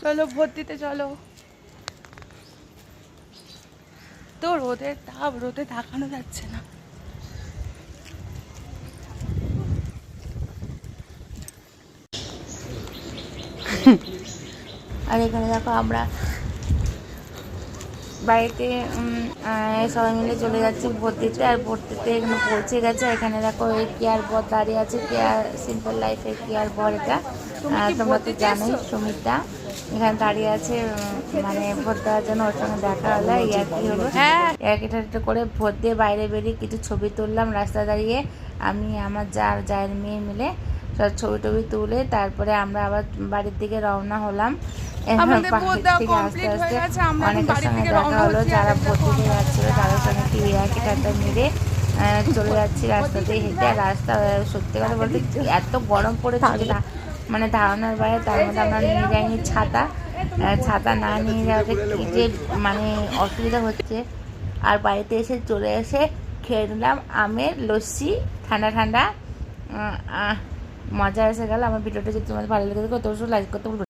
চলো ভোট দিতে চলো। তো রোদের তাপ, রোদে তাকানো যাচ্ছে না। আর এখানে দেখো আমরা বাড়িতে সবাই মিলে চলে যাচ্ছি ভোট দিতে। আর ভোট দিতে এখানে পৌঁছে গেছে। এখানে দেখো এই কেয়ার বর দাঁড়িয়ে আছে, কেয়ার সিম্পল লাইফের কেয়ার বর। এটা তোমরা তো জানোই, সুমিতা এখানে দাঁড়িয়ে আছে মানে ভোট দেওয়ার জন্য। ওর সঙ্গে দেখা হলো, ইয়ার্কি হলো, ইয়ার্কিটা করে ভোট দিয়ে বাইরে বেরিয়ে কিছু ছবি তুললাম রাস্তা দাঁড়িয়ে। আমি আমার জায়ের মেয়ে মিলে সব ছবি টবি তুলে তারপরে আমরা আবার বাড়ির দিকে রওনা হলাম। আমাদের ভোট দেওয়া কমপ্লিট হয়ে গেছে, আমরা বাড়ির দিকে রওনা হচ্ছি। যারা ভোট দিতে যাচ্ছিল তাদের সঙ্গে একটু ইয়ার্কি ঠাট্টা মেরে চলে যাচ্ছি রাস্তাতে হেঁটে। রাস্তা সত্যি কথা বলতে এত গরম পড়েছে না, মানে ধারণার বাইরে। তার মধ্যে আমরা নিয়ে যাইনি ছাতা। ছাতা না নিয়ে যাওয়াতে কী যে মানে অসুবিধা হচ্ছে। আর বাড়িতে এসে চলে এসে খেয়ে নিলাম আমের লস্যি ঠান্ডা ঠান্ডা। মজা এসে গেল। আমার ভিডিওটা যদি তোমাদের ভালো লেগে থাকে তো অবশ্যই লাইক করতে ভুলবে না।